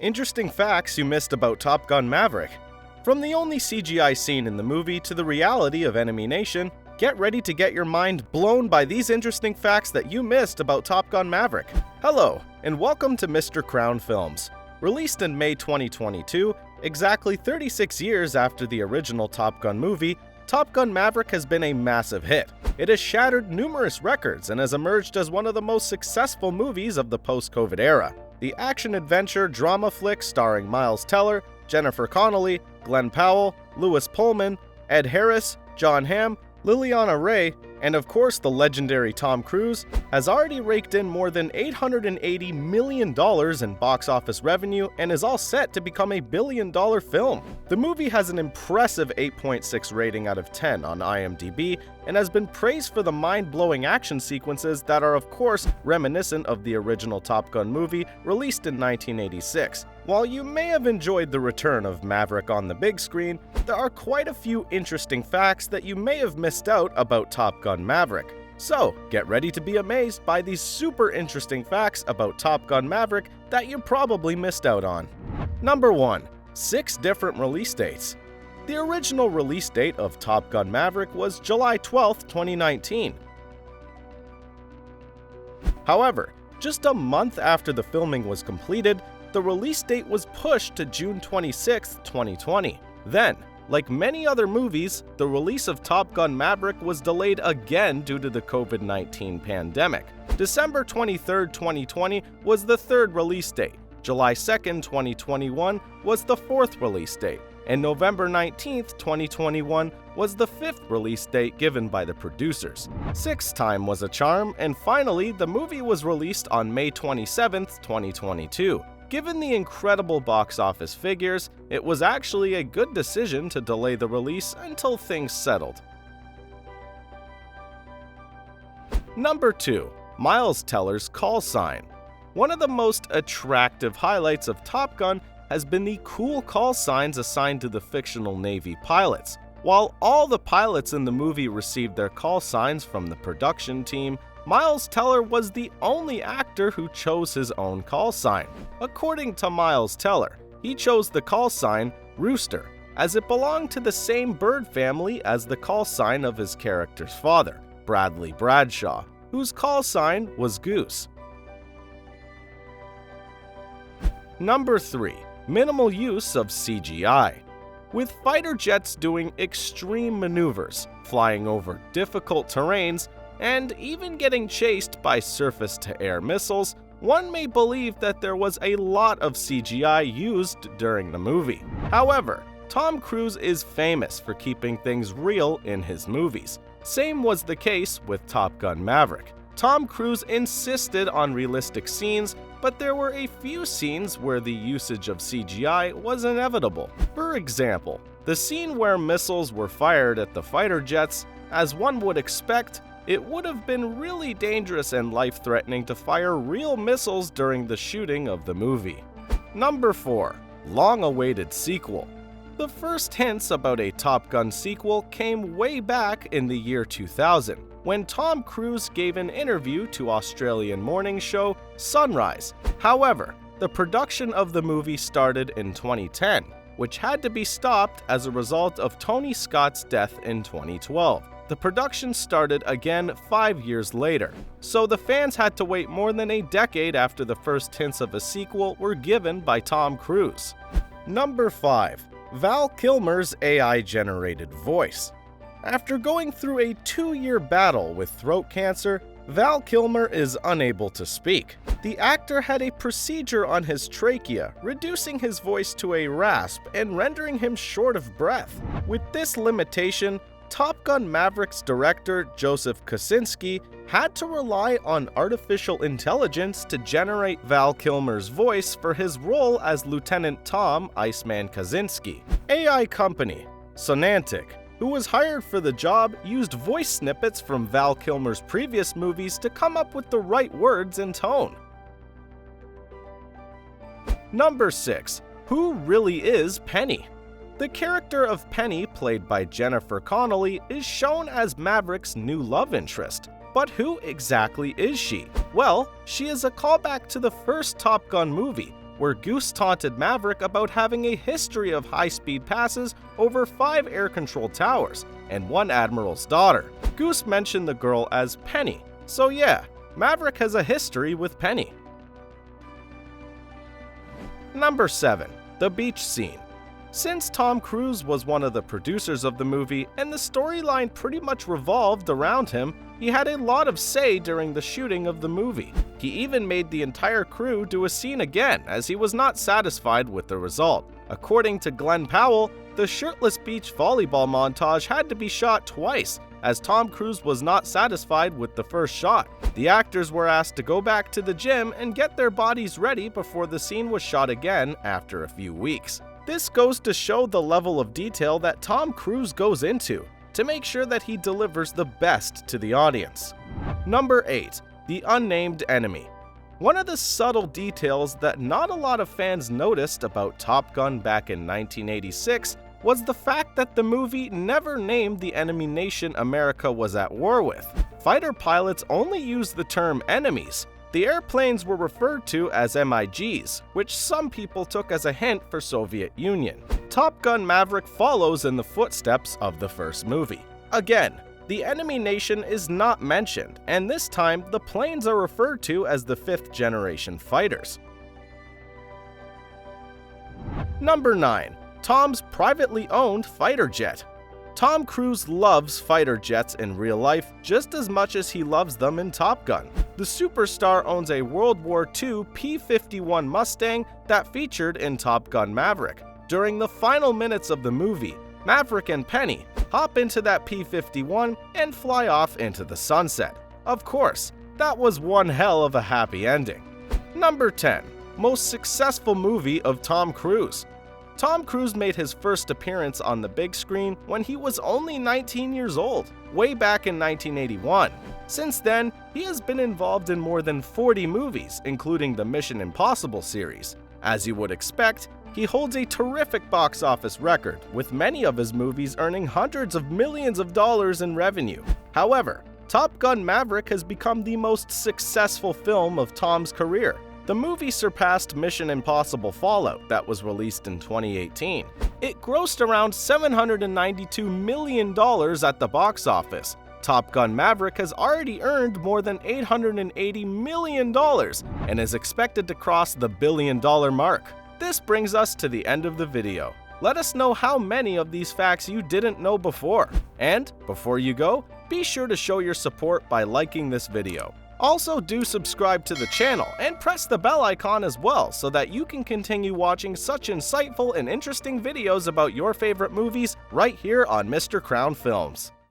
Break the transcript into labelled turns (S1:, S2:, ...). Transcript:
S1: Interesting facts you missed about Top Gun Maverick. From the only CGI scene in the movie to the reality of enemy nation, get ready to get your mind blown by these interesting facts that you missed about Top Gun Maverick. Hello, and welcome to Mr. Crown Films. Released in May 2022, exactly 36 years after the original Top Gun movie, Top Gun Maverick has been a massive hit. It has shattered numerous records and has emerged as one of the most successful movies of the post-COVID era. The action-adventure drama flick starring Miles Teller, Jennifer Connelly, Glen Powell, Lewis Pullman, Ed Harris, Jon Hamm, Lyliana Wray, and of course the legendary Tom Cruise, has already raked in more than $880 million in box office revenue and is all set to become a billion-dollar film. The movie has an impressive 8.6 rating out of 10 on IMDb and has been praised for the mind-blowing action sequences that are of course reminiscent of the original Top Gun movie released in 1986. While you may have enjoyed the return of Maverick on the big screen, there are quite a few interesting facts that you may have missed out about Top Gun Maverick. So, get ready to be amazed by these super interesting facts about Top Gun Maverick that you probably missed out on. Number 1. 6 different release dates. The original release date of Top Gun Maverick was July 12, 2019. However, just a month after the filming was completed, the release date was pushed to June 26, 2020. Then, like many other movies, the release of Top Gun Maverick was delayed again due to the COVID-19 pandemic. December 23, 2020 was the third release date, July 2, 2021 was the fourth release date, and November 19, 2021 was the fifth release date given by the producers. Sixth time was a charm, and finally, the movie was released on May 27, 2022. Given the incredible box office figures, it was actually a good decision to delay the release until things settled. Number 2. Miles Teller's call sign. One of the most attractive highlights of Top Gun has been the cool call signs assigned to the fictional Navy pilots. While all the pilots in the movie received their call signs from the production team, Miles Teller was the only actor who chose his own call sign. According to Miles Teller, he chose the call sign Rooster, as it belonged to the same bird family as the call sign of his character's father, Bradley Bradshaw, whose call sign was Goose. Number 3. Minimal use of CGI. With fighter jets doing extreme maneuvers, flying over difficult terrains, and even getting chased by surface-to-air missiles, one may believe that there was a lot of CGI used during the movie. However, Tom Cruise is famous for keeping things real in his movies. Same was the case with Top Gun Maverick. Tom Cruise insisted on realistic scenes, but there were a few scenes where the usage of CGI was inevitable. For example, the scene where missiles were fired at the fighter jets, as one would expect, it would have been really dangerous and life-threatening to fire real missiles during the shooting of the movie. Number 4. Long-awaited sequel. The first hints about a Top Gun sequel came way back in the year 2000, when Tom Cruise gave an interview to Australian morning show Sunrise. However, the production of the movie started in 2010, which had to be stopped as a result of Tony Scott's death in 2012. The production started again 5 years later, so the fans had to wait more than a decade after the first hints of a sequel were given by Tom Cruise. Number 5. Val Kilmer's AI-generated voice. After going through a 2-year battle with throat cancer, Val Kilmer is unable to speak. The actor had a procedure on his trachea, reducing his voice to a rasp and rendering him short of breath. With this limitation, Top Gun Maverick's director, Joseph Kosinski, had to rely on artificial intelligence to generate Val Kilmer's voice for his role as Lieutenant Tom Iceman Kaczynski. AI company Sonantic, who was hired for the job, used voice snippets from Val Kilmer's previous movies to come up with the right words and tone. Number 6. Who really is Penny? The character of Penny, played by Jennifer Connelly, is shown as Maverick's new love interest. But who exactly is she? Well, she is a callback to the first Top Gun movie, where Goose taunted Maverick about having a history of high-speed passes over 5 air-controlled towers and one admiral's daughter. Goose mentioned the girl as Penny, so yeah, Maverick has a history with Penny. Number 7. The beach scene. Since Tom Cruise was one of the producers of the movie and the storyline pretty much revolved around him, he had a lot of say during the shooting of the movie. He even made the entire crew do a scene again as he was not satisfied with the result. According to Glen Powell, the shirtless beach volleyball montage had to be shot twice as Tom Cruise was not satisfied with the first shot. The actors were asked to go back to the gym and get their bodies ready before the scene was shot again after a few weeks. This goes to show the level of detail that Tom Cruise goes into to make sure that he delivers the best to the audience. Number 8. The unnamed enemy. One of the subtle details that not a lot of fans noticed about Top Gun back in 1986 was the fact that the movie never named the enemy nation America was at war with. Fighter pilots only used the term enemies. The airplanes were referred to as MiGs, which some people took as a hint for Soviet Union. Top Gun Maverick follows in the footsteps of the first movie. Again, the enemy nation is not mentioned, and this time the planes are referred to as the 5th generation fighters. Number 9. Tom's privately owned fighter jet. Tom Cruise loves fighter jets in real life just as much as he loves them in Top Gun. The superstar owns a World War II P-51 Mustang that featured in Top Gun Maverick. During the final minutes of the movie, Maverick and Penny hop into that P-51 and fly off into the sunset. Of course, that was one hell of a happy ending. Number 10. Most successful movie of Tom Cruise. Tom Cruise made his first appearance on the big screen when he was only 19 years old, way back in 1981. Since then, he has been involved in more than 40 movies, including the Mission Impossible series. As you would expect, he holds a terrific box office record, with many of his movies earning hundreds of millions of dollars in revenue. However, Top Gun Maverick has become the most successful film of Tom's career. The movie surpassed Mission Impossible Fallout that was released in 2018. It grossed around $792 million at the box office. Top Gun Maverick has already earned more than $880 million and is expected to cross the billion-dollar mark. This brings us to the end of the video. Let us know how many of these facts you didn't know before. And before you go, be sure to show your support by liking this video. Also, do subscribe to the channel and press the bell icon as well so that you can continue watching such insightful and interesting videos about your favorite movies right here on Mr. Crown Films.